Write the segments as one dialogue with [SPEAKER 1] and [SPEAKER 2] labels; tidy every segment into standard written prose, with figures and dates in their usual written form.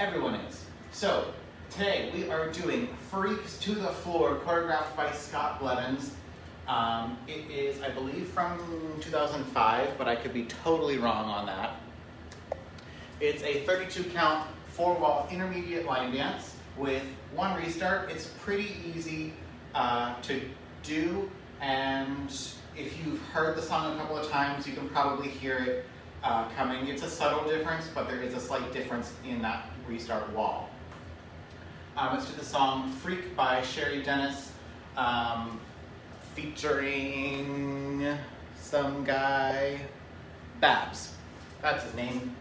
[SPEAKER 1] Everyone is. So, today we are doing Freaks to the Floor, choreographed by Scott Blevins. It is, I believe, from 2005, but I could be totally wrong on that. It's a 32 count, 4-wall intermediate line dance with one restart. It's pretty easy to do, and if you've heard the song a couple of times, you can probably hear it coming. It's a subtle difference, but there is a slight difference in that restart wall. Let's do the song Freak by Sherry Dennis, featuring some guy, Babs. That's his name.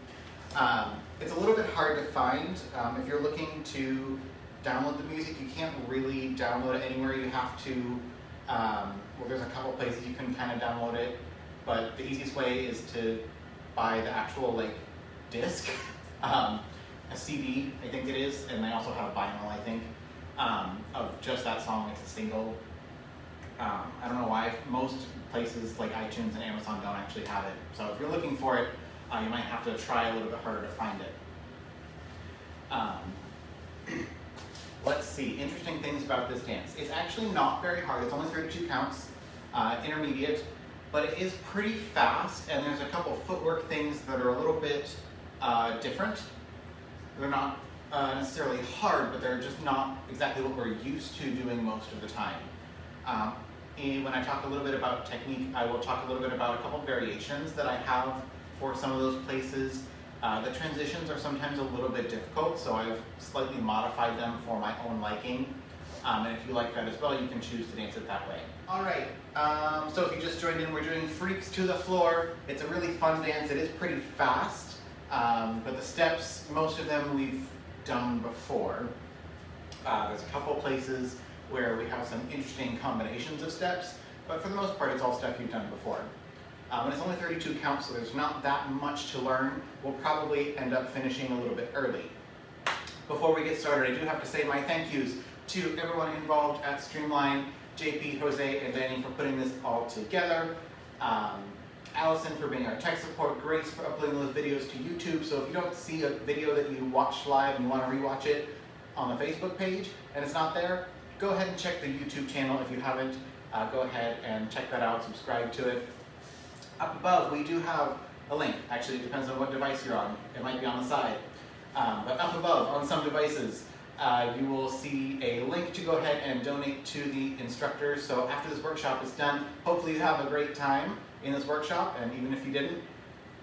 [SPEAKER 1] It's a little bit hard to find. If you're looking to download the music, you can't really download it anywhere. You have to, well, there's a couple places you can kind of download it, but the easiest way is to buy the actual disc, a CD, I think it is, and they also have vinyl, I think, of just that song. It's a single. I don't know why most places like iTunes and Amazon don't actually have it. So if you're looking for it, you might have to try a little bit harder to find it. Let's see, interesting things about this dance. It's actually not very hard. It's only 32 counts, intermediate, but it is pretty fast, and there's a couple footwork things that are a little bit different. They're not necessarily hard, but they're just not exactly what we're used to doing most of the time. When I talk a little bit about technique, I will talk a little bit about a couple variations that I have for some of those places. The transitions are sometimes a little bit difficult, so I've slightly modified them for my own liking. And if you like that as well, you can choose to dance it that way. All right, so if you just joined in, we're doing Freaks to the Floor. It's a really fun dance. It is pretty fast, but the steps, most of them we've done before. There's a couple places where we have some interesting combinations of steps, but for the most part, it's all stuff you've done before. And it's only 32 counts, so there's not that much to learn. We'll probably end up finishing a little bit early. Before we get started, I do have to say my thank yous to everyone involved at Streamline, JP, Jose, and Danny for putting this all together. Allison for being our tech support, Grace for uploading those videos to YouTube. So if you don't see a video that you watched live and you want to rewatch it on the Facebook page and it's not there, go ahead and check the YouTube channel if you haven't. Go ahead and check that out, subscribe to it. Up above, we do have a link. Actually, it depends on what device you're on. It might be on the side. But up above, on some devices, you will see a link to go ahead and donate to the instructors. So after this workshop is done, hopefully you have a great time in this workshop. And even if you didn't,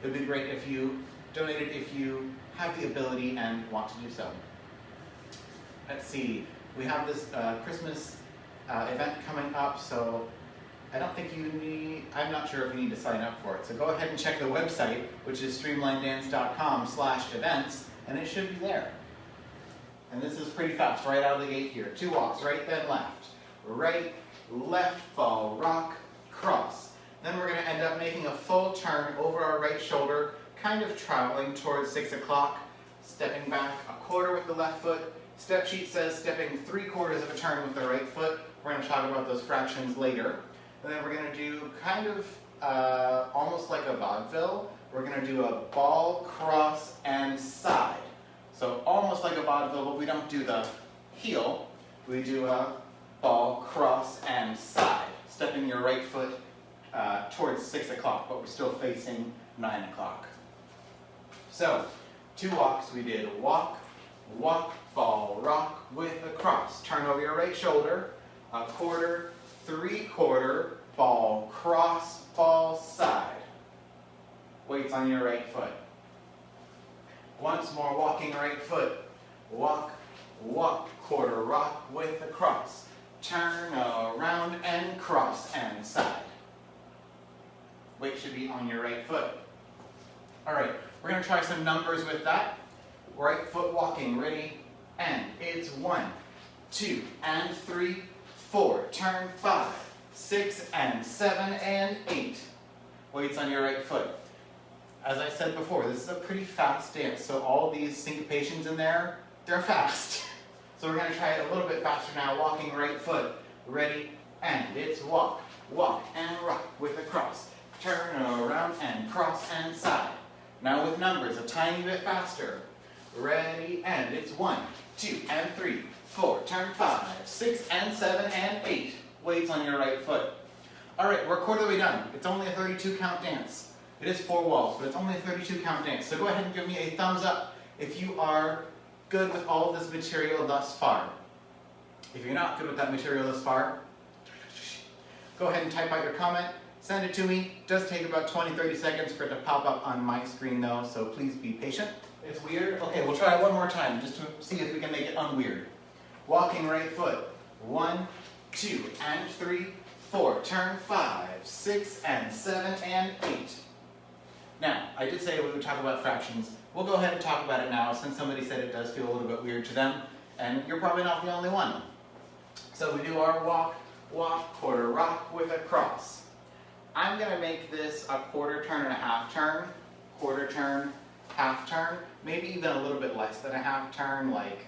[SPEAKER 1] it would be great if you donated if you have the ability and want to do so. Let's see. We have this Christmas event coming up, so I don't think you need, I'm not sure if you need to sign up for it. So go ahead and check the website, which is streamlinedance.com/events, and it should be there. And this is pretty fast, right out of the gate here. 2 walks, right then left. Right, left, fall, rock, cross. Then we're gonna end up making a full turn over our right shoulder, kind of traveling towards 6 o'clock, stepping back a quarter with the left foot. Step sheet says stepping 3/4 of a turn with the right foot. We're gonna talk about those fractions later. And then we're going to do kind of almost like a vaudeville. We're going to do a ball, cross, and side. So almost like a vaudeville, but we don't do the heel. We do a ball, cross, and side. Stepping your right foot towards 6 o'clock, but we're still facing 9 o'clock. So 2 walks. We did walk, walk, ball, rock with a cross. Turn over your right shoulder, a quarter, 3/4, ball, cross, ball, side. Weights on your right foot. Once more, walking right foot. Walk, walk, quarter, rock with a cross. Turn around and cross and side. Weight should be on your right foot. All right, we're going to try some numbers with that. Right foot walking, ready, and it's 1, 2, and 3, 4, turn 5, 6, and 7, and 8. Weights on your right foot. As I said before, this is a pretty fast dance, so all these syncopations in there, they're fast. So we're going to try it a little bit faster now, walking right foot. Ready, and it's walk, walk, and rock with a cross. Turn around and cross and side. Now with numbers, a tiny bit faster. ready, and it's 1, 2, and 3, 4, turn 5, 6, and 7, and 8. Weights on your right foot. All right, we're a quarter of the way done. It's only a 32 count dance. It is 4 walls, but it's only a 32 count dance. So go ahead and give me a thumbs up if you are good with all of this material thus far. If you're not good with that material thus far, go ahead and type out your comment, send it to me. It does take about 20-30 seconds for it to pop up on my screen though, so please be patient. It's weird. Okay, we'll try it one more time just to see if we can make it unweird. Walking right foot. 1, 2, and 3, 4. Turn 5, 6, and 7, and 8. Now, I did say we would talk about fractions. We'll go ahead and talk about it now since somebody said it does feel a little bit weird to them, and you're probably not the only one. So we do our walk, walk, quarter rock with a cross. I'm going to make this a quarter turn and a half turn, quarter turn, half turn, maybe even a little bit less than a half turn, like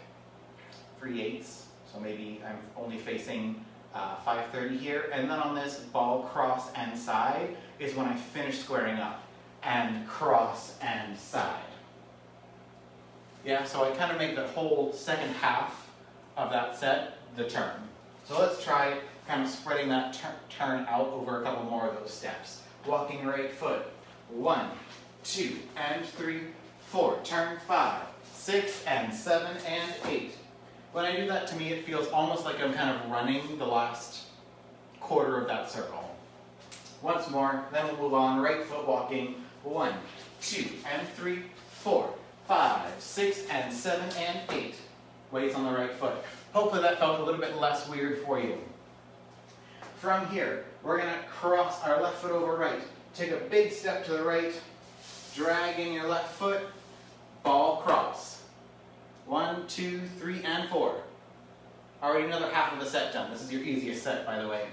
[SPEAKER 1] 3/8. So maybe I'm only facing 5/30 here. And then on this ball, cross, and side is when I finish squaring up, and cross and side. Yeah, so I kind of make the whole second half of that set the turn. So let's try kind of spreading that turn out over a couple more of those steps. Walking right foot. 1, 2, and 3, 4. Turn 5, 6, and 7, and 8. When I do that, to me, it feels almost like I'm kind of running the last quarter of that circle. Once more, then we'll move on. Right foot walking. 1, 2, and 3, 4, 5, 6, and 7, and 8. Weights on the right foot. Hopefully that felt a little bit less weird for you. From here, we're going to cross our left foot over right. Take a big step to the right, drag in your left foot, ball cross. 1, 2, 3, and 4. Already another half of the set done. This is your easiest set, by the way.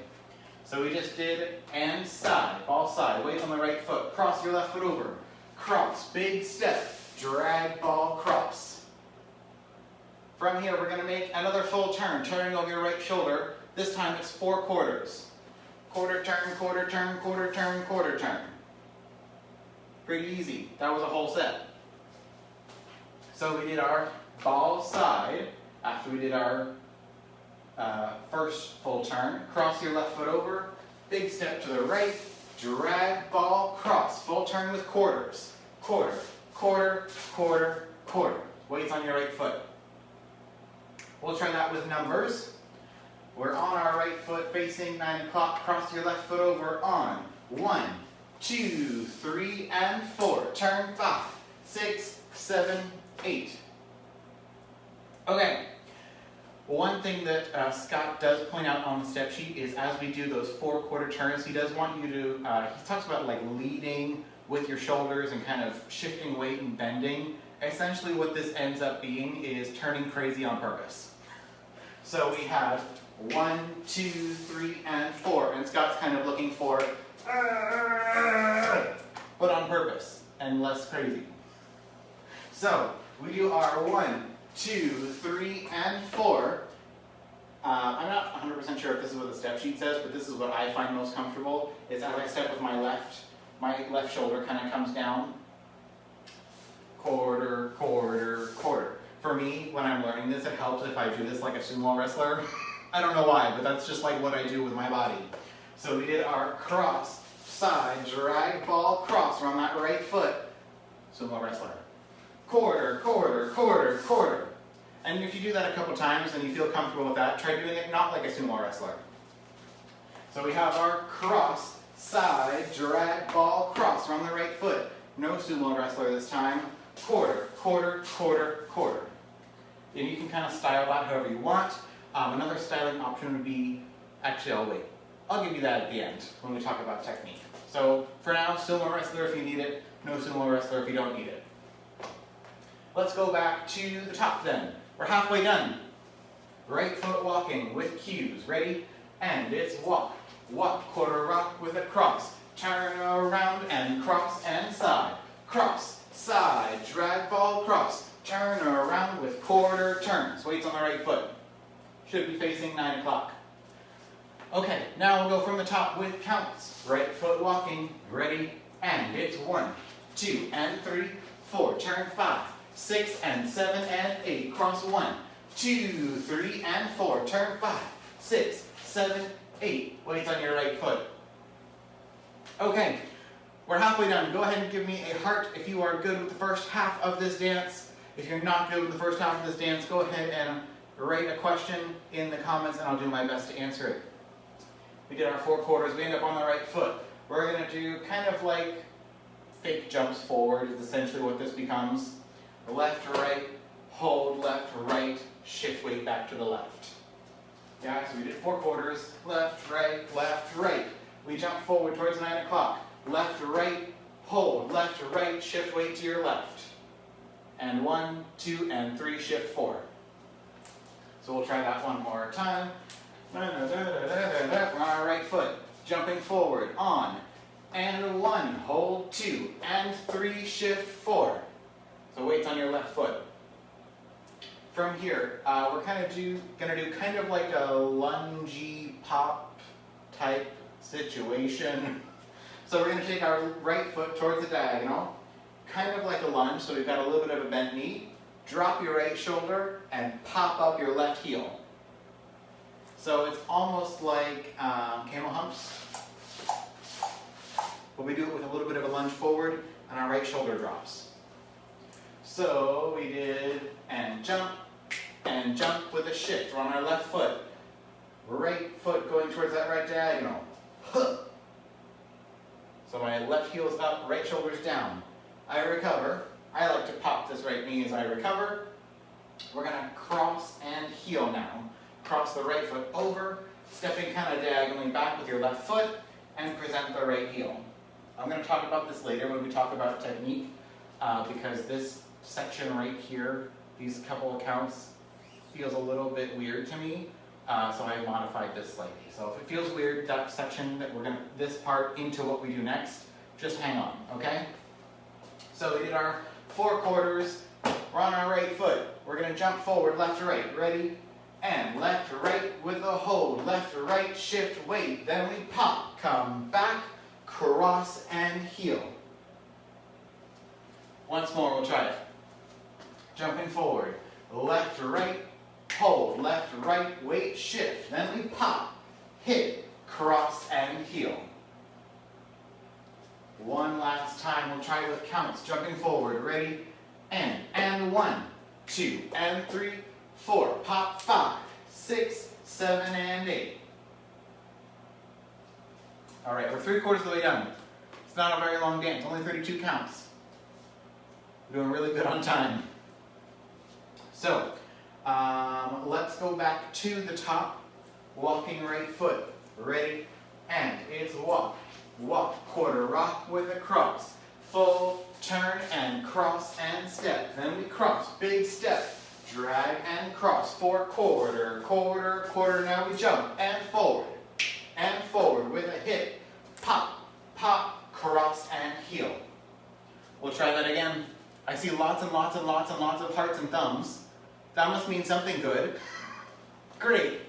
[SPEAKER 1] So we just did and side, ball side, weights on the right foot, cross your left foot over, cross, big step, drag, ball, cross. From here, we're going to make another full turn, turning over your right shoulder. This time it's 4 quarters. Quarter turn, quarter turn, quarter turn, quarter turn. Pretty easy. That was a whole set. So we did our ball side after we did our first full turn. Cross your left foot over, big step to the right, drag, ball, cross. Full turn with quarters. Quarter, quarter, quarter, quarter. Weights on your right foot. We'll try that with numbers. We're on our right foot facing 9 o'clock. Cross your left foot over on 1, 2, 3, and 4. Turn 5, 6, 7, 8. Okay. One thing that Scott does point out on the step sheet is as we do those 4 quarter turns, he does want you to, he talks about like leading with your shoulders and kind of shifting weight and bending. Essentially what this ends up being is turning crazy on purpose. So we have 1, 2, 3, and 4, and Scott's kind of looking for, but on purpose and less crazy. So we do our 1, 2, 3, and 4. I'm not 100% sure if this is what the step sheet says, but this is what I find most comfortable, is as I step with my left shoulder kind of comes down. Quarter, quarter, quarter. For me, when I'm learning this, it helps if I do this like a sumo wrestler. I don't know why, but that's just like what I do with my body. So we did our cross, side, drag, ball, cross. We're on that right foot. Sumo wrestler. Quarter, quarter, quarter, quarter. And if you do that a couple times and you feel comfortable with that, try doing it not like a sumo wrestler. So we have our cross, side, drag, ball, cross. We're on the right foot. No sumo wrestler this time. Quarter, quarter, quarter, quarter. And you can kind of style that however you want. Another styling option would be, actually I'll wait. I'll give you that at the end when we talk about technique. So for now, sumo wrestler if you need it, no sumo wrestler if you don't need it. Let's go back to the top then. We're halfway done. Right foot walking with cues. Ready? And it's walk. Walk, quarter rock with a cross. Turn around and cross and side. Cross, side, drag, ball, cross. Turn around with quarter turns. Weights on the right foot. Should be facing 9 o'clock. Okay, now we'll go from the top with counts. Right foot walking. Ready? And it's 1, 2, and 3, 4. Turn 5, 6 and 7 and 8. Cross 1, 2, 3 and 4. Turn 5, 6, 7, 8. Weights on your right foot. Okay, we're halfway done. Go ahead and give me a heart if you are good with the first half of this dance. If you're not good with the first half of this dance, go ahead and write a question in the comments and I'll do my best to answer it. We did our 4 quarters. We end up on the right foot. We're going to do kind of like fake jumps forward is essentially what this becomes. Left, right, hold, left, right, shift weight back to the left. Yeah, so we did 4 quarters. Left, right. We jump forward towards 9 o'clock. Left, right, hold, left, right, shift weight to your left. And 1, 2, and 3, shift 4. So we'll try that one more time. We're on our right foot, jumping forward, on, and 1, hold 2, and 3, shift 4. So weights on your left foot. From here, we're gonna do kind of like a lungy pop type situation. So we're gonna take our right foot towards the diagonal, kind of like a lunge, so we've got a little bit of a bent knee. Drop your right shoulder and pop up your left heel. So it's almost like camel humps, but we do it with a little bit of a lunge forward and our right shoulder drops. So we did and jump with a shift. We're on our left foot. Right foot going towards that right diagonal. Huh. So my left heel's up, right shoulder's down. I recover. I like to pop this right knee as I recover. We're gonna cross and heel now. Cross the right foot over, stepping kind of diagonally back with your left foot, and present the right heel. I'm going to talk about this later when we talk about technique, because this section right here, these couple of counts, feels a little bit weird to me, so I modified this slightly. So if it feels weird, that section, this part into what we do next, just hang on, okay? So we did our 4 quarters, we're on our right foot, we're going to jump forward, left to right, ready? And left to right with a hold, left to right, shift weight, then we pop, come back, cross and heel. Once more, we'll try it. Jumping forward, left to right, hold, left to right, weight, shift, then we pop, hit, cross and heel. One last time, we'll try it with counts, jumping forward, ready, and 1, 2, and 3, 4, pop 5, 6, 7, and 8. All right, we're 3 quarters of the way done. It's not a very long dance, only 32 counts. We're doing really good on time. So, let's go back to the top, walking right foot. Ready, and it's walk, quarter rock with a cross. Full, turn, and cross and step. Then we cross, big step. Drag and cross, 4 quarter, now we jump, and forward with a hit, pop, cross, and heel. We'll try that again. I see lots of hearts and thumbs. That must mean something good. Great.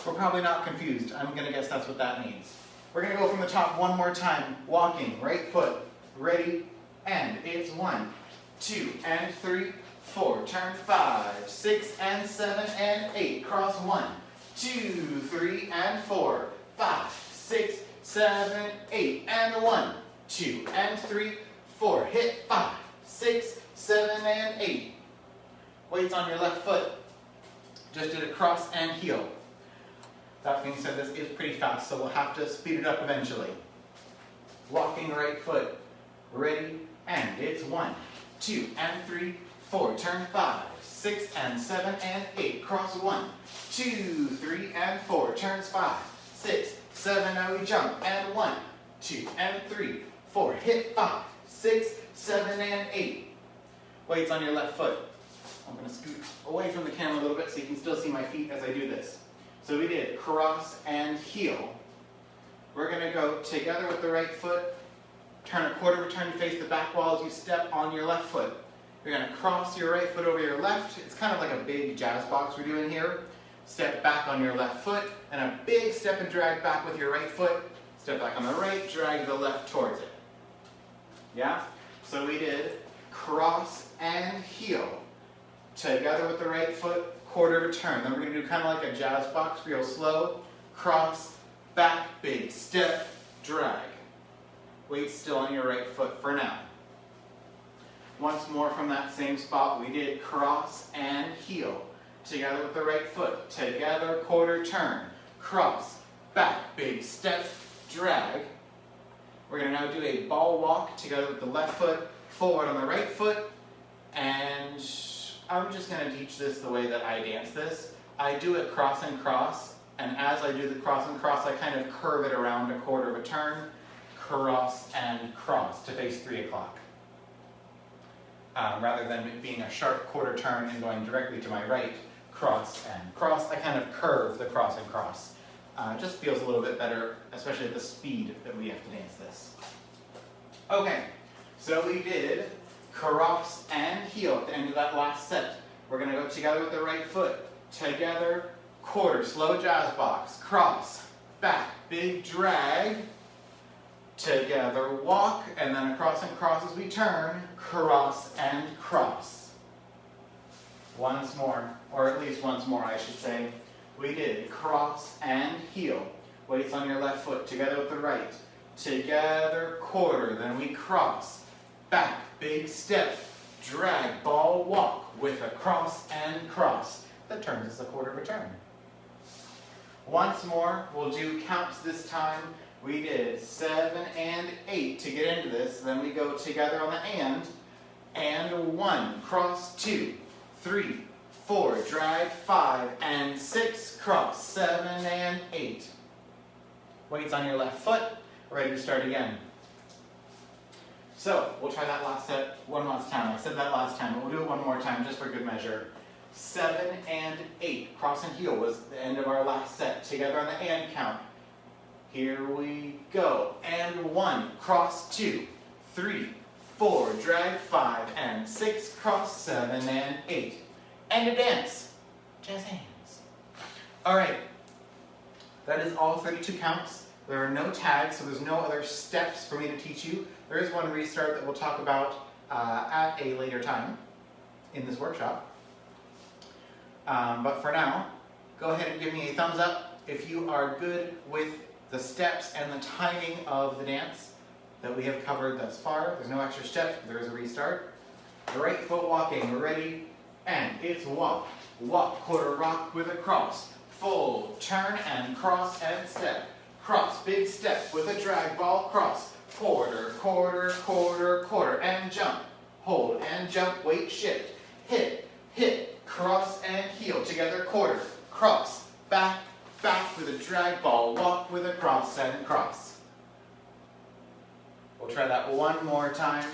[SPEAKER 1] We're probably not confused. I'm gonna guess that's what that means. We're gonna go from the top one more time, walking, right foot, ready, and it's 1, 2, and 3, 4, turn 5, 6, and 7, and 8, cross 1, 2, 3, and 4, 5, 6, 7, 8, and 1, 2, and 3, 4, hit 5, 6, 7, and 8. Weights on your left foot. Just did a cross and heel. That being said, this is pretty fast, so we'll have to speed it up eventually. Walking right foot, ready, and it's 1, 2, and 3, 4, turn 5, 6, and 7, and 8, cross 1, 2, 3, and 4, turns 5, 6, 7, now we jump, and 1, 2, and 3, 4, hit 5, 6, 7, and 8. Weights on your left foot. I'm going to scoot away from the camera a little bit so you can still see my feet as I do this. So we did cross and heel. We're going to go together with the right foot, turn a quarter turn to face the back wall as you step on your left foot. You're going to cross your right foot over your left. It's kind of like a big jazz box we're doing here. Step back on your left foot, and a big step and drag back with your right foot. Step back on the right, drag the left towards it. Yeah? So we did cross and heel. Together with the right foot, quarter of a turn. Then we're going to do kind of like a jazz box, real slow. Cross, back, big step, drag. Weight still on your right foot for now. Once more from that same spot, we did cross and heel. Together with the right foot, together, quarter turn. Cross, back, big step, drag. We're going to now do a ball walk together with the left foot, forward on the right foot, and I'm just going to teach this the way that I dance this. I do it cross and cross, and as I do the cross and cross, I kind of curve it around a quarter of a turn, cross and cross to face 3 o'clock. Rather than it being a sharp quarter turn and going directly to my right, cross and cross, I kind of curve the cross and cross. Just feels a little bit better, especially at the speed that we have to dance this. Okay, so we did cross and heel at the end of that last set. We're going to go together with the right foot. Together, quarter, slow jazz box, cross, back, big drag. Together, walk, and then across and cross as we turn, cross and cross. Once more, or at least once more I should say. We did cross and heel. Weights on your left foot, together with the right. Together, quarter, then we cross. Back, big step, drag, ball, walk, with a cross and cross. That turns as a quarter of a turn. Once more, we'll do counts this time. We did 7 and 8 to get into this. Then we go together on the and 1, cross 2, 3, 4, drag 5, and 6, cross 7 and 8. Weights on your left foot. Ready to start again. So we'll try that last set one last time. I said that last time, but we'll do it one more time just for good measure. 7 and 8, cross and heel was the end of our last set. Together on the and count. Here we go. And 1, cross 2, 3, 4, drag 5, and 6, cross 7 and 8. And a dance. Jazz hands. All right. That is all 32 counts. There are no tags, so there's no other steps for me to teach you. There is one restart that we'll talk about at a later time in this workshop. But for now, go ahead and give me a thumbs up if you are good with the steps and the timing of the dance that we have covered thus far. There's no extra steps, there is a restart. The right foot walking, we're ready, and it's walk, walk, quarter rock with a cross, full turn and cross and step, cross, big step with a drag ball, cross, quarter, quarter, quarter, quarter, and jump, hold and jump, weight shift, hit, hit, cross and heel, together quarter, cross, back, back with a drag ball, walk with a cross and cross. We'll try that one more time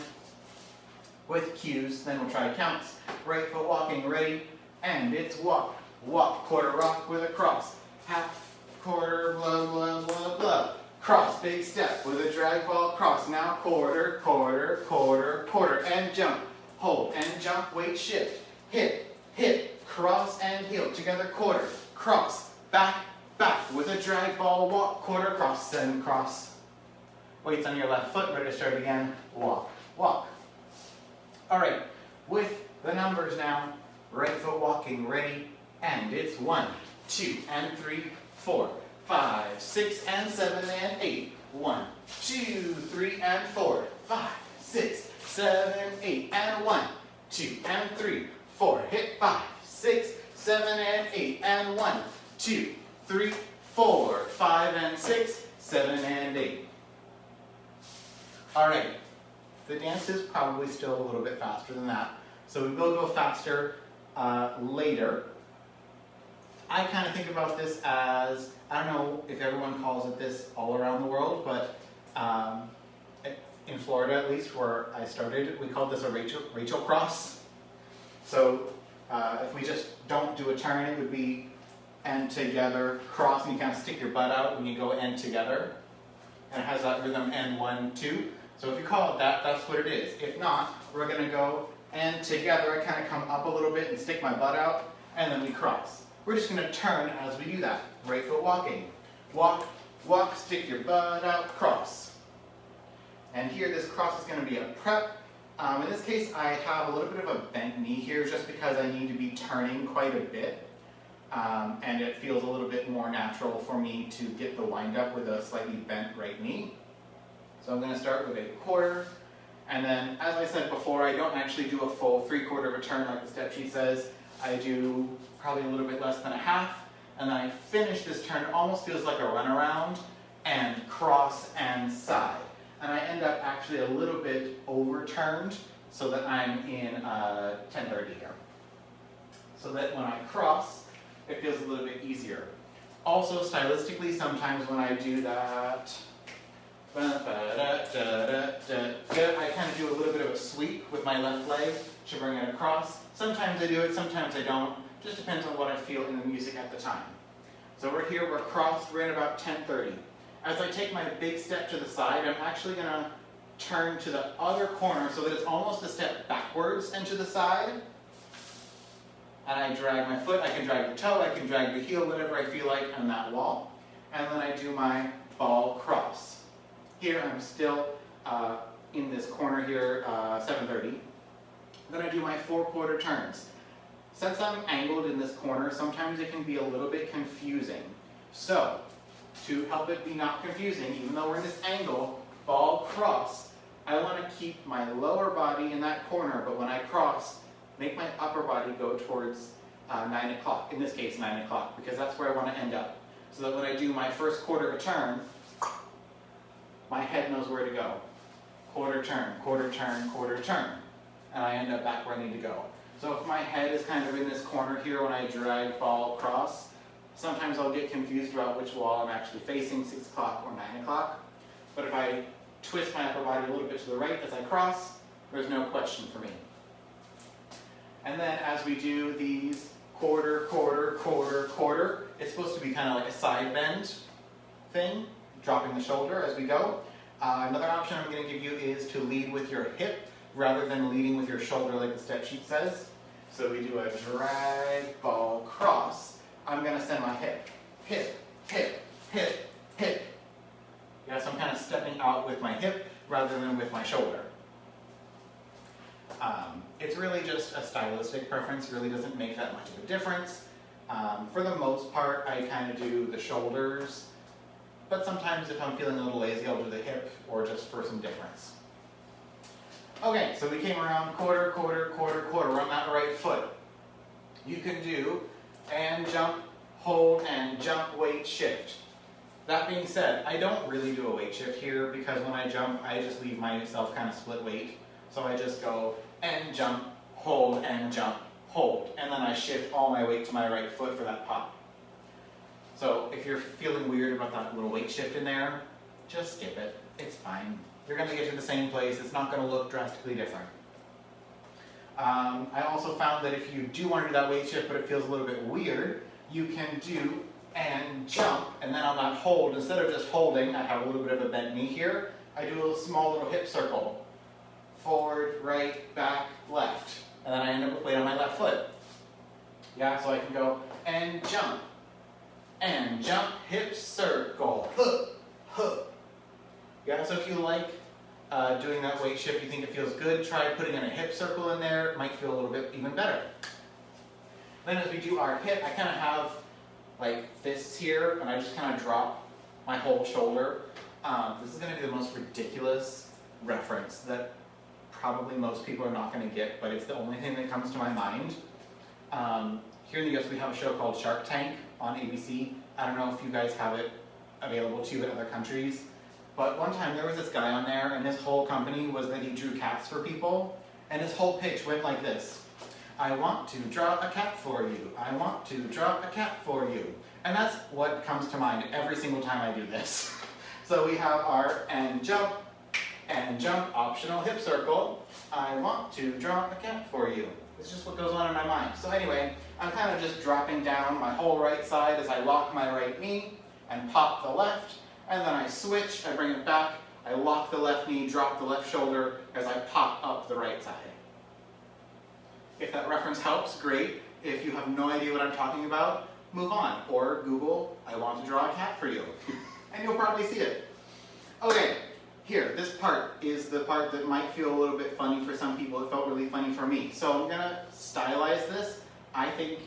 [SPEAKER 1] with cues, then we'll try counts. Right foot walking, ready, and it's walk, walk, quarter rock with a cross, half, quarter, blah, blah, blah, blah. Cross, big step with a drag ball, cross, now quarter, quarter, quarter, quarter, and jump, hold and jump, weight shift, hit, hit, cross and heel, together quarter, cross, back, back with a drag ball, walk, quarter, cross, and cross. Weights on your left foot, ready to start again, walk, walk. All right, with the numbers now, right foot walking, ready, and it's 1, 2, and 3, 4, 5, 6, and 7, and 8. 1, 2, 3, and 4, 5, 6, 7, 8, and 1, 2, and 3, 4, hit 5, 6, 7, and 8, and 1, 2, 3, 4, 5, and 6, 7, and 8. All right, the dance is probably still a little bit faster than that, so we will go faster later. I kind of think about this as, I don't know if everyone calls it this all around the world, but in Florida at least, where I started, we called this a Rachel cross. So if we just don't do a turn, it would be and together, cross, and you kind of stick your butt out when you go and together. And it has that rhythm and 1, 2. So if you call it that, that's what it is. If not, we're going to go and together. I kind of come up a little bit and stick my butt out, and then we cross. We're just going to turn as we do that. Right foot walking. Walk, walk, stick your butt out, cross. And here this cross is going to be a prep In this case, I have a little bit of a bent knee here just because I need to be turning quite a bit. And it feels a little bit more natural for me to get the wind up with a slightly bent right knee. So I'm going to start with a quarter. And then, as I said before, I don't actually do a full 3/4 return like the step sheet says. I do probably a little bit less than a half. And then I finish this turn. It almost feels like a runaround and cross and side. And I end up actually a little bit overturned so that I'm in 1030 here. So that when I cross, it feels a little bit easier. Also, stylistically, sometimes when I do that, I kind of do a little bit of a sweep with my left leg to bring it across. Sometimes I do it, sometimes I don't. Just depends on what I feel in the music at the time. So we're here, we're crossed, we're in about 1030. As I take my big step to the side, I'm actually going to turn to the other corner so that it's almost a step backwards and to the side. And I drag my foot, I can drag the toe, I can drag the heel, whatever I feel like on that wall. And then I do my ball cross. Here I'm still in this corner here, 730. Then I do my 4/4 turns. Since I'm angled in this corner, sometimes it can be a little bit confusing. So, to help it be not confusing, even though we're in this angle, ball cross, I want to keep my lower body in that corner, but when I cross, make my upper body go towards 9 o'clock, in this case 9 o'clock, because that's where I want to end up. So that when I do my first quarter return, my head knows where to go. Quarter turn, quarter turn, quarter turn. And I end up back where I need to go. So if my head is kind of in this corner here when I drag ball cross, sometimes I'll get confused about which wall I'm actually facing, 6 o'clock or 9 o'clock. But if I twist my upper body a little bit to the right as I cross, there's no question for me. And then as we do these quarter, quarter, quarter, quarter, it's supposed to be kind of like a side bend thing, dropping the shoulder as we go. Another option I'm going to give you is to lead with your hip rather than leading with your shoulder like the step sheet says. So we do a drag, ball, cross. I'm going to send my hip, hip, hip, hip, hip. Yeah, so I'm kind of stepping out with my hip rather than with my shoulder. It's really just a stylistic preference. It really doesn't make that much of a difference. For the most part, I kind of do the shoulders, but sometimes if I'm feeling a little lazy, I'll do the hip or just for some difference. Okay, so we came around quarter, quarter, quarter, quarter. We're on that right foot. You can do and jump, hold, and jump, weight, shift. That being said, I don't really do a weight shift here because when I jump, I just leave myself kind of split weight. So I just go and jump, hold, and jump, hold. And then I shift all my weight to my right foot for that pop. So if you're feeling weird about that little weight shift in there, just skip it. It's fine. You're going to get to the same place. It's not going to look drastically different. I also found that if you do want to do that weight shift, but it feels a little bit weird, you can do and jump, and then on that hold, instead of just holding, I have a little bit of a bent knee here, I do a small little hip circle. Forward, right, back, left. And then I end up with weight on my left foot. Yeah, so I can go and jump, hip circle, huh, huh. Yeah, so if you like doing that weight shift, you think it feels good, try putting in a hip circle in there. It might feel a little bit even better. Then as we do our hip, I kind of have like fists here, and I just kind of drop my whole shoulder. This is going to be the most ridiculous reference that probably most people are not going to get, but it's the only thing that comes to my mind. Here in the US, we have a show called Shark Tank on ABC. I don't know if you guys have it available to you in other countries. But one time there was this guy on there, and his whole company was that he drew cats for people, and his whole pitch went like this. I want to draw a cat for you. I want to draw a cat for you. And that's what comes to mind every single time I do this. So we have our and jump, optional hip circle. I want to draw a cat for you. It's just what goes on in my mind. So anyway, I'm kind of just dropping down my whole right side as I lock my right knee and pop the left. And then I switch, I bring it back, I lock the left knee, drop the left shoulder as I pop up the right side. If that reference helps, great. If you have no idea what I'm talking about, move on. Or Google, I want to draw a cat for you. And you'll probably see it. Okay, here, this part is the part that might feel a little bit funny for some people. It felt really funny for me. So I'm gonna stylize this. I think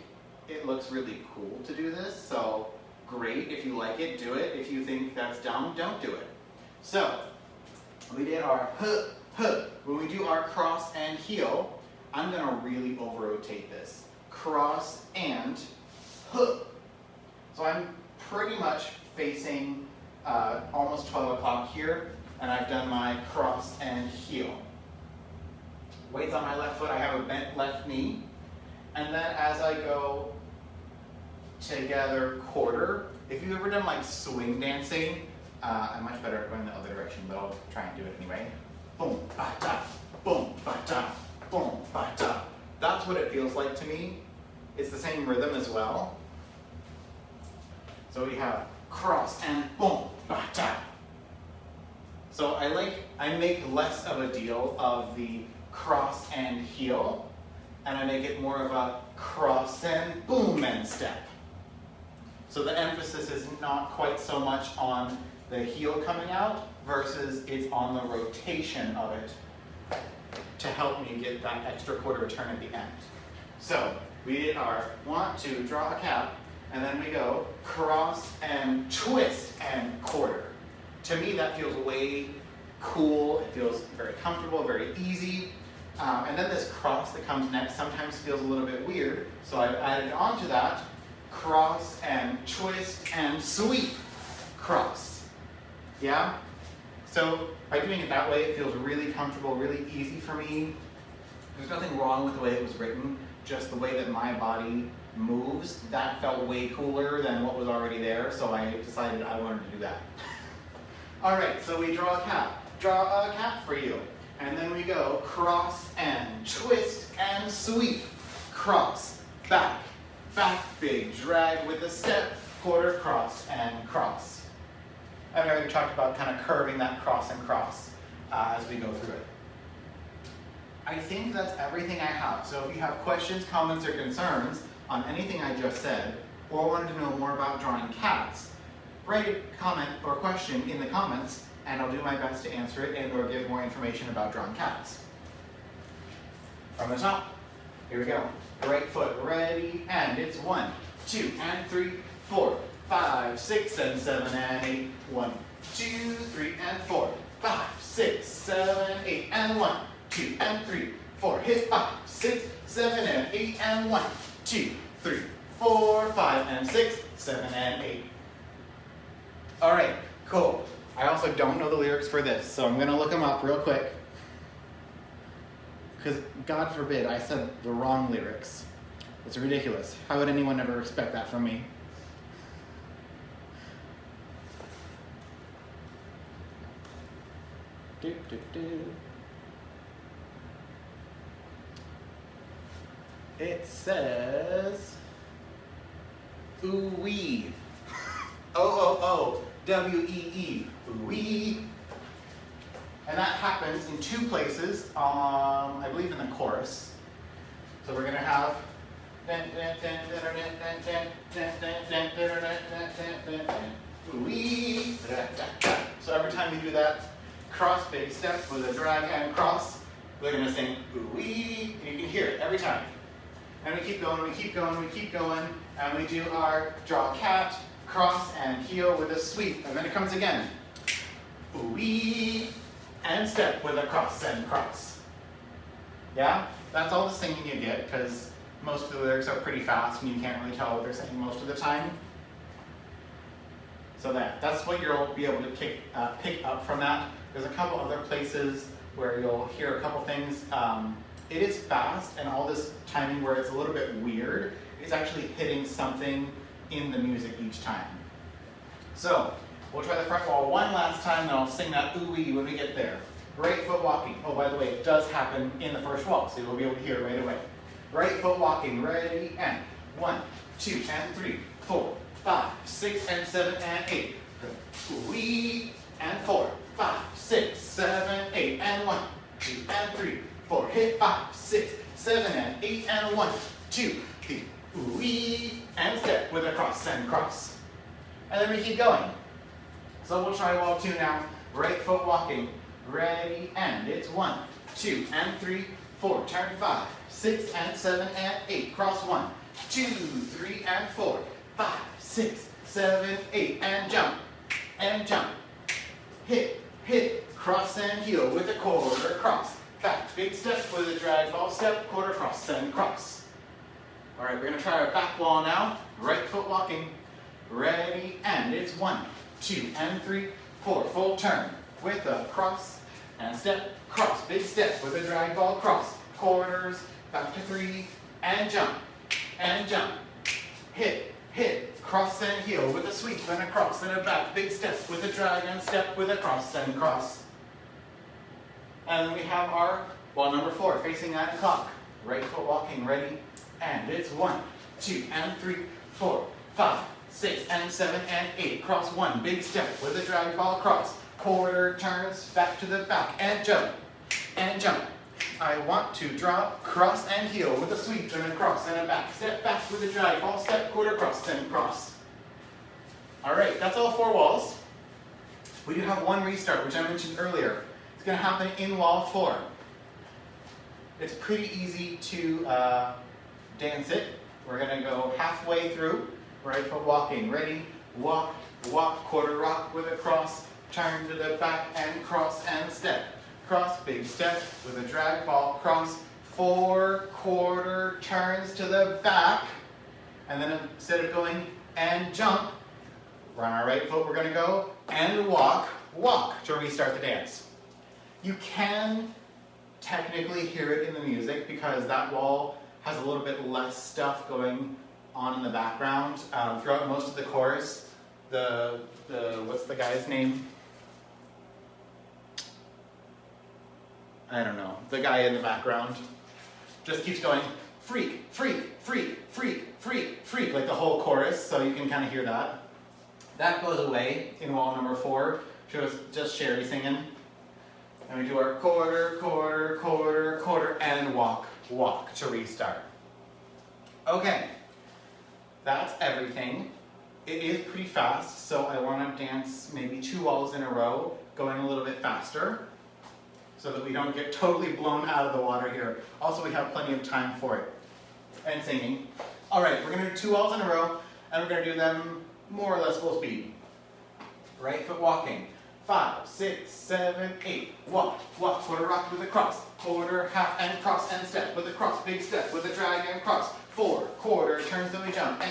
[SPEAKER 1] it looks really cool to do this, so great. If you like it, do it. If you think that's dumb, don't do it. So, we did our huh, huh. When we do our cross and heel, I'm gonna really over-rotate this. Cross and huh. So I'm pretty much facing almost 12 o'clock here, and I've done my cross and heel. Weight's on my left foot, I have a bent left knee, and then as I go together quarter, if you've ever done like swing dancing, I'm much better at going the other direction, but I'll try and do it anyway. Boom, ba-da, boom, ba-da, boom, ba-da. That's what it feels like to me. It's the same rhythm as well. So we have cross and boom, ba-da. So I make less of a deal of the cross and heel, and I make it more of a cross and boom and step. So the emphasis is not quite so much on the heel coming out versus it's on the rotation of it to help me get that extra quarter turn at the end. So we did our 1, 2, draw a cap, and then we go cross and twist and quarter. To me, that feels way cool. It feels very comfortable, very easy. And then this cross that comes next sometimes feels a little bit weird. So I've added onto that cross and twist and sweep cross. Yeah? So by doing it that way, it feels really comfortable, really easy for me. There's nothing wrong with the way it was written, just the way that my body moves. That felt way cooler than what was already there, so I decided I wanted to do that. All right, so we draw a cap. Draw a cap for you. And then we go cross and twist and sweep. Cross, back, back, big drag with a step, quarter, cross, and cross. I've already talked about kind of curving that cross and cross as we go through it. I think that's everything I have. So if you have questions, comments, or concerns on anything I just said, or wanted to know more about drawing cats, write a comment or question in the comments, and I'll do my best to answer it and or give more information about drawing cats. From the top, here we go. Right foot, ready, and it's 1, 2, and 3, 4, 5, 6, and 7, and 8. 1, 2, 3, and 4, 5, 6, 7, 8, and 1, 2, and 3, 4. Hit 5, 6, 7, and 8, and 1, 2, 3, 4, 5, and 6, 7, and 8. All right, cool. I also don't know the lyrics for this, so I'm gonna look them up real quick. Because God forbid I said the wrong lyrics. It's ridiculous. How would anyone ever expect that from me? Do, do, do. It says, ooh wee. O-O-O-W-E-E. Ooh wee. And that happens in 2 places, I believe in the chorus. So we're going to have ooh wee. So every time we do that cross big step with a drag and cross, we're going to sing ooh wee, and you can hear it every time. And we keep going, we keep going, we keep going, and we do our draw cat, cross and heel with a sweep, and then it comes again. Ooh wee, and step with a cross and cross. Yeah? That's all the singing you get, because most of the lyrics are pretty fast and you can't really tell what they're saying most of the time. So that's what you'll be able to pick up from that. There's a couple other places where you'll hear a couple things. It is fast, and all this timing where it's a little bit weird is actually hitting something in the music each time. So we'll try the front wall one last time, and I'll sing that ooh-wee when we get there. Right foot walking. Oh, by the way, it does happen in the first wall, so you'll be able to hear it right away. Right foot walking, ready, and 1, 2, and 3, 4, 5, 6, and 7, and 8. Ooh-wee, and 4, 5, 6, 7, 8, and 1, 2, and 3, 4. Hit 5, 6, 7, and 8, and 1, 2, 3. Ooh-wee, and step with a cross and cross. And then we keep going. So we'll try wall 2 now. right foot walking, ready, and it's 1, 2, and 3, 4, turn 5, 6, and 7, and 8, cross 1, 2, 3, and 4, 5, 6, 7, 8, and jump, hit, hit, cross and heel with a quarter cross, back, big step with a drag ball step, quarter cross and cross. All right, we're gonna try our back wall now, right foot walking, ready, and it's 1, 2, and 3, 4, full turn with a cross and step, cross, big step with a drag ball cross, quarters, back to 3, and jump, hit, hit, cross and heel with a sweep and a cross and a back, big step with a drag and step with a cross and cross. And then we have our wall number 4, facing 9 o'clock, right foot walking, ready, and it's 1, 2, and 3, 4, 5, 6, and 7, and 8, cross 1, big step with a drag ball cross, quarter turns, back to the back, and jump, I want to drop, cross and heel with a sweep and a cross and a back, step back with a drag ball step, quarter cross and cross. All right, that's all 4 walls. We do have one restart, which I mentioned earlier. It's gonna happen in wall 4. It's pretty easy to dance it. We're gonna go halfway through, right foot walking, ready, walk, walk, quarter rock with a cross, turn to the back and cross and step. Cross, big step with a drag ball cross, 4 quarter turns to the back, and then instead of going and jump, we're on our right foot, we're gonna go and walk, walk to restart the dance. You can technically hear it in the music because that wall has a little bit less stuff going on in the background. Throughout most of the chorus, what's the guy's name? I don't know, the guy in the background just keeps going, freak, freak, freak, freak, freak, freak, like the whole chorus, so you can kind of hear that. That goes away in wall number 4, just Sherry singing. And we do our quarter, quarter, quarter, quarter, and walk, walk to restart. Okay, that's everything. It is pretty fast, so I want to dance maybe 2 walls in a row, going a little bit faster, so that we don't get totally blown out of the water here. Also, we have plenty of time for it. And singing. All right, we're gonna do 2 walls in a row, and we're gonna do them more or less full speed. Right foot walking. 5, 6, 7, 8. Walk, walk, quarter rock with a cross. Quarter, half, and cross and step with a cross. Big step with a drag and cross. 4 quarter turns, then we jump,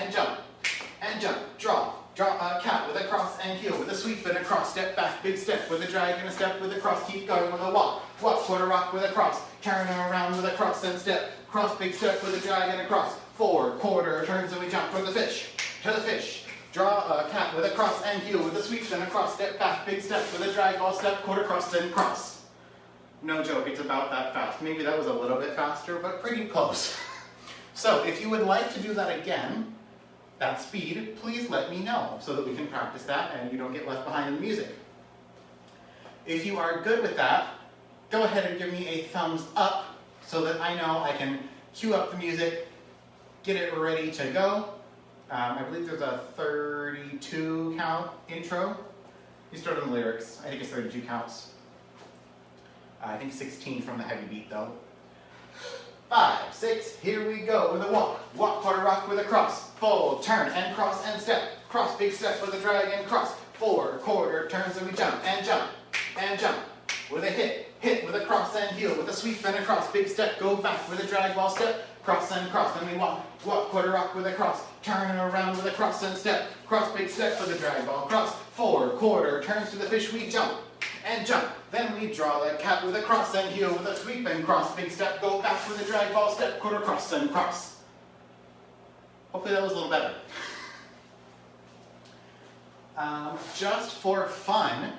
[SPEAKER 1] draw. Draw a cat with a cross and heel with a sweep and a cross, step back, big step with a drag and a step with a cross, keep going with a walk, walk, quarter rock with a cross, turn around with a cross and step, cross, big step with a drag and a cross, 4 quarter turns and we jump to the fish, draw a cat with a cross and heel with a sweep and a cross, step back, big step with a drag ball step, quarter cross, then cross. No joke, it's about that fast. Maybe that was a little bit faster, but pretty close. So if you would like to do that again, that speed, please let me know so that we can practice that and you don't get left behind in the music. If you are good with that, go ahead and give me a thumbs up so that I know I can cue up the music, get it ready to go. I believe there's a 32 count intro. You start on the lyrics. I think it's 32 counts. I think 16 from the heavy beat though. 5, 6, here we go with a walk, walk, quarter rock with a cross, full turn and cross and step, cross, big step with a drag and cross, 4 quarter turns and we jump, with a hit with a cross and heel, with a sweep and a cross, big step, go back with a drag ball step, cross and cross, then we walk, walk, quarter rock with a cross, turn around with a cross and step, cross, big step with a drag ball cross, 4 quarter turns to the fish, we jump, then we draw the cat with a cross and heel with a sweep and cross, big step, go back with a drag ball step, quarter cross and cross. Hopefully that was a little better. Just for fun,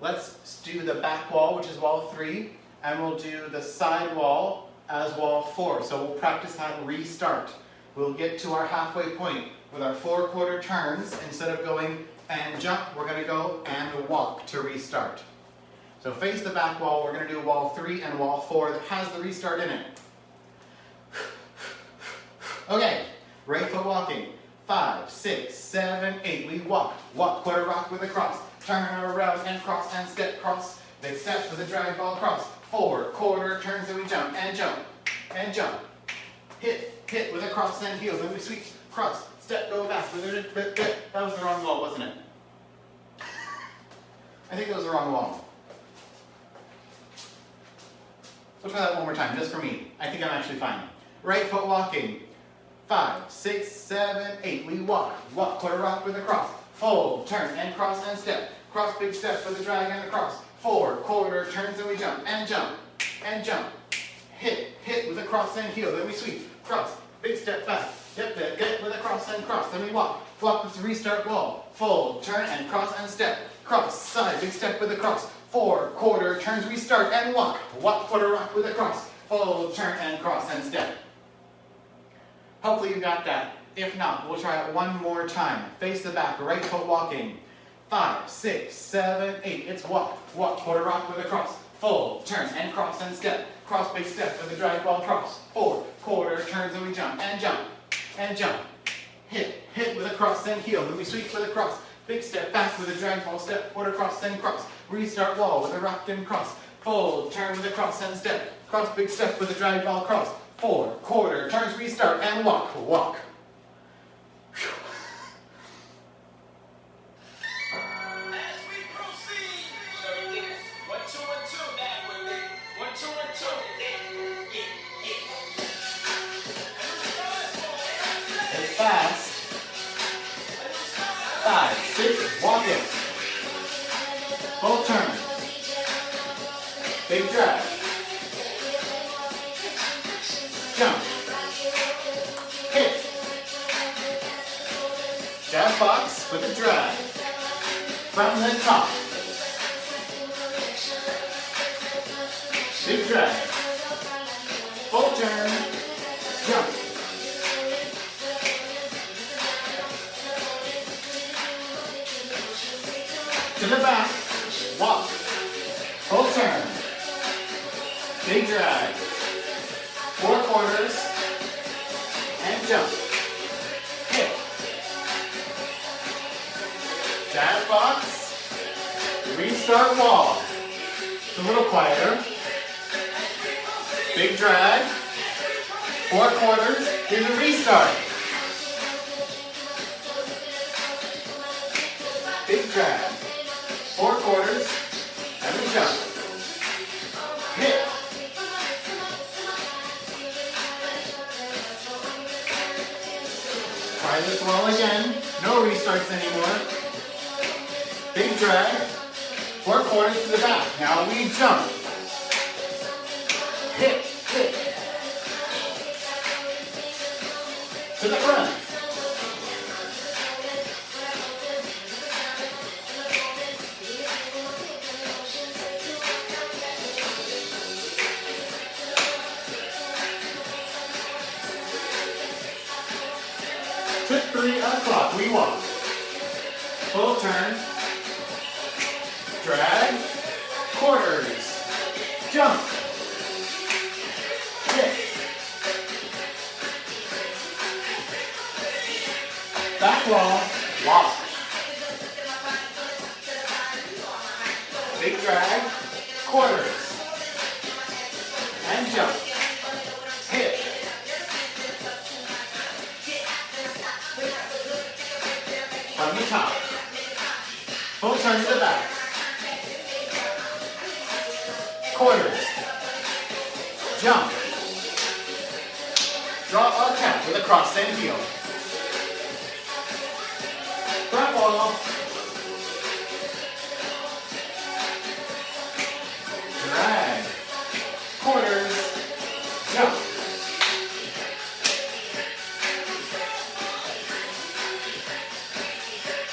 [SPEAKER 1] let's do the back wall, which is wall 3, and we'll do the side wall as wall 4. So we'll practice that restart. We'll get to our halfway point with our 4 quarter turns. Instead of going and jump, we're going to go and walk to restart. So face the back wall, we're going to do wall 3 and wall 4 that has the restart in it. Okay, right foot walking. 5, 6, 7, 8. We walk, walk, quarter rock with a cross. Turn around and cross and step, cross. Big steps with a drag ball cross. 4, quarter turns and we jump and jump and jump. Hit, hit with a cross and heel. Then we sweep, cross, step, go back. That was the wrong wall, wasn't it? I think that was the wrong wall. Let's try that one more time, just for me. I think I'm actually fine. Right foot walking. 5, 6, 7, 8. We walk, walk, quarter rock with a cross. Fold, turn, and cross and step. Cross, big step with a drag and a cross. 4, quarter turns and we jump and jump and jump. Hit, hit with a cross and heel. Then we sweep, cross, big step back. Yep, get with a cross and cross. Then we walk, walk with the restart wall. Fold, turn, and cross and step. Cross, side, big step with a cross. 4, quarter turns, restart, and walk. Walk, quarter rock with a cross. Fold, turn, and cross and step. Hopefully you got that. If not, we'll try it one more time. Face the back, right foot walking. 5, 6, 7, 8. It's walk, walk, quarter rock with a cross. Fold, turn, and cross and step. Cross, big step with a drag ball cross. 4, quarter turns and we jump and jump and jump. Hit, hit with a cross and heel. Then we sweep with a cross. Big step back with a drag ball step. Quarter cross and cross. Restart wall with a rock and cross. Fold, turn with a cross and step. Cross, big step with a drag ball cross. 4, quarter turns, restart, and walk, walk. Fast. 5, 6, walk it. Full turn. Big drag. Jump. Hit. Jab box with a drag. From the top. Big drag. Full turn. Jump. To the back, walk, full turn, big drag, 4 quarters, and jump, hit, jab box, restart wall, it's a little quieter, big drag, 4 quarters, here's a restart, big drag, 4 quarters, and we jump. Hit. Try this wall again. No restarts anymore. Big drag. 4 quarters to the back. Now we jump. Hit, hit. To the front. To 3 o'clock, we walk. Full turn. Drag. Quarters. Jump. Hit. Back wall. Walk. Big drag. Quarters. And jump. Hit. From the top. Full turn to the back. Quarters. Jump. Draw a tap with a cross and heel. Front wall. Drag. Quarters. Jump.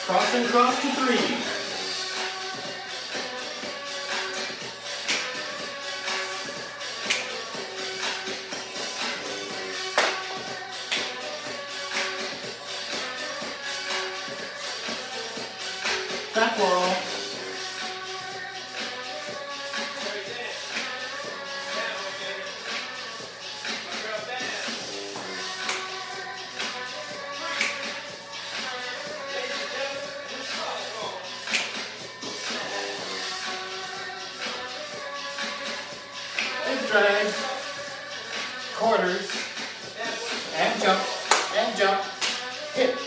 [SPEAKER 1] Cross and cross to 3. drag, quarters, and jump, hip,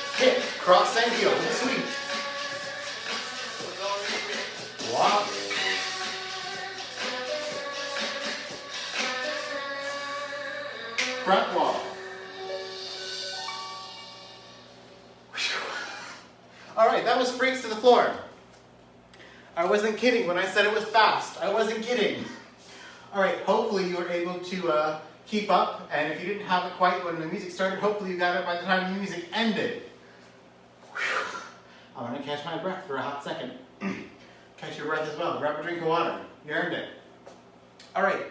[SPEAKER 1] cross and heel, sweep, walk, front wall. All right, that was freaks to the floor. I wasn't kidding when I said it was fast. I wasn't kidding. All right, hopefully you were able to keep up, and if you didn't have it quite when the music started, hopefully you got it by the time the music ended. Whew. I'm gonna catch my breath for a hot second. Catch your breath as well. Grab a drink of water. You earned it. All right,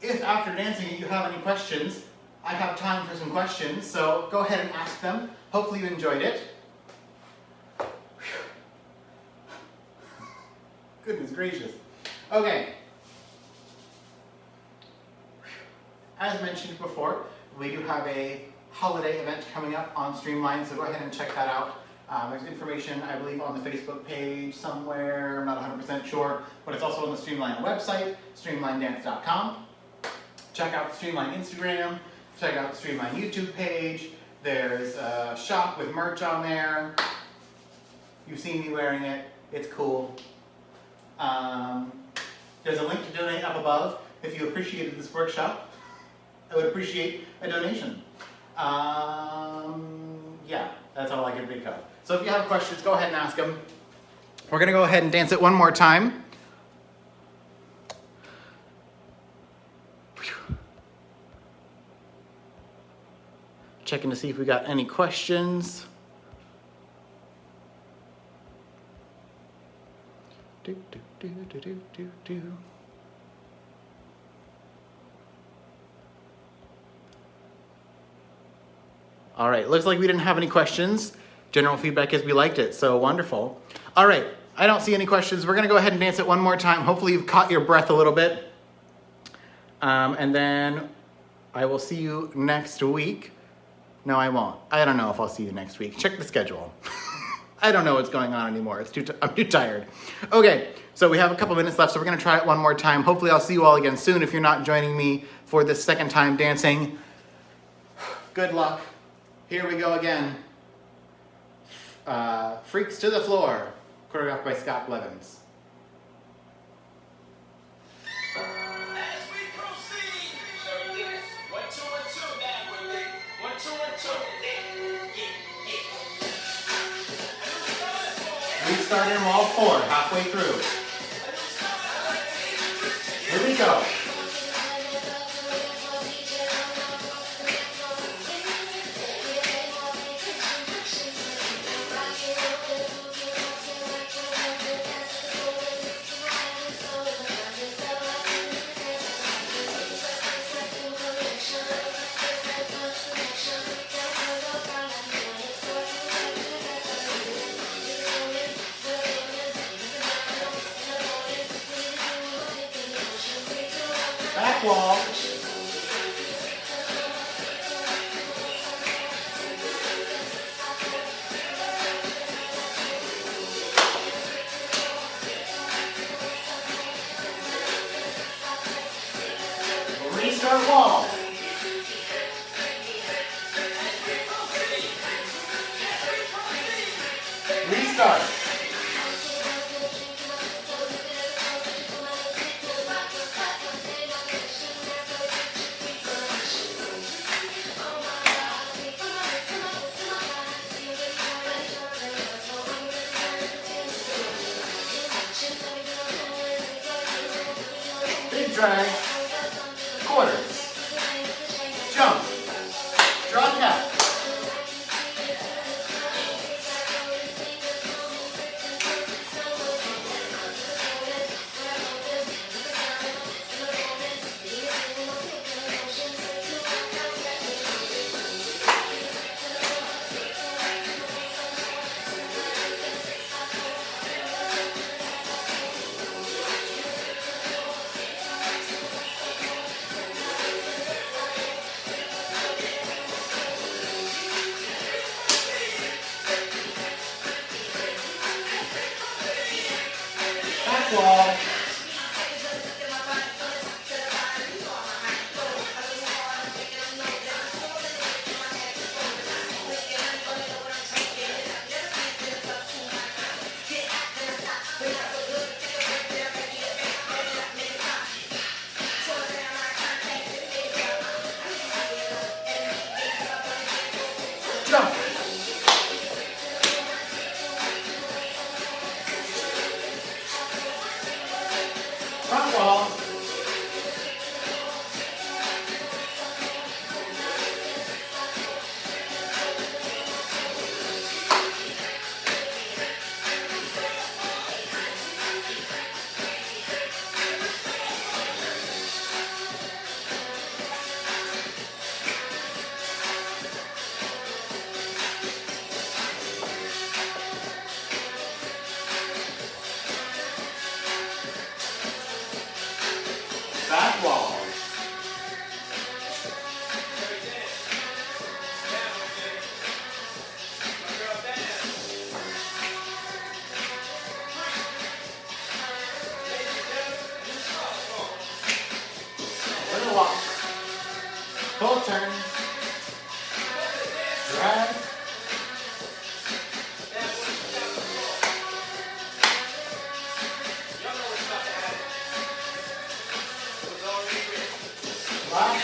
[SPEAKER 1] if after dancing you have any questions, I have time for some questions, so go ahead and ask them. Hopefully you enjoyed it. Goodness gracious. Okay. As mentioned before, we do have a holiday event coming up on Streamline, so go ahead and check that out. There's information, I believe, on the Facebook page somewhere. I'm not 100% sure, but it's also on the Streamline website, streamlinedance.com. Check out the Streamline Instagram. Check out the Streamline YouTube page. There's a shop with merch on there. You've seen me wearing it. It's cool. There's a link to donate up above. If you appreciated this workshop, I would appreciate a donation. Yeah, that's all I can think of. So if you have questions, go ahead and ask them. We're gonna go ahead and dance it one more time. Checking to see if we got any questions. All right, looks like we didn't have any questions. General feedback is we liked it, so wonderful. All right, I don't see any questions. We're gonna go ahead and dance it one more time. Hopefully you've caught your breath a little bit. And then I will see you next week. No, I won't. I don't know if I'll see you next week. Check the schedule. I don't know what's going on anymore. I'm too tired. Okay, so we have a couple minutes left, so we're gonna try it one more time. Hopefully I'll see you all again soon if you're not joining me for this second time dancing. Good luck. Here we go again. Freaks to the Floor, choreographed by Scott Blevins.
[SPEAKER 2] As we proceed, so yes, 1, 2, 1, 2, that with me. 1, 2, 1, 2,
[SPEAKER 1] We start in wall 4, halfway through. Here we go. Back wall. Restart wall. Restart. Big drag, quarters, jump, draw cap. Back wall.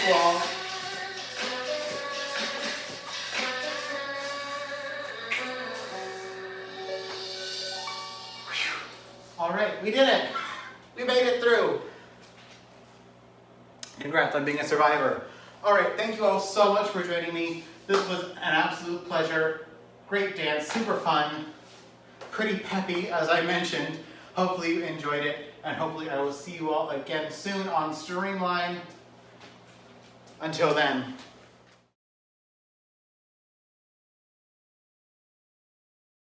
[SPEAKER 1] you all. All right, we did it. We made it through. Congrats on being a survivor. All right, thank you all so much for joining me. This was an absolute pleasure. Great dance, super fun, pretty peppy, as I mentioned. Hopefully you enjoyed it, and hopefully I will see you all again soon on Streamline. Until then.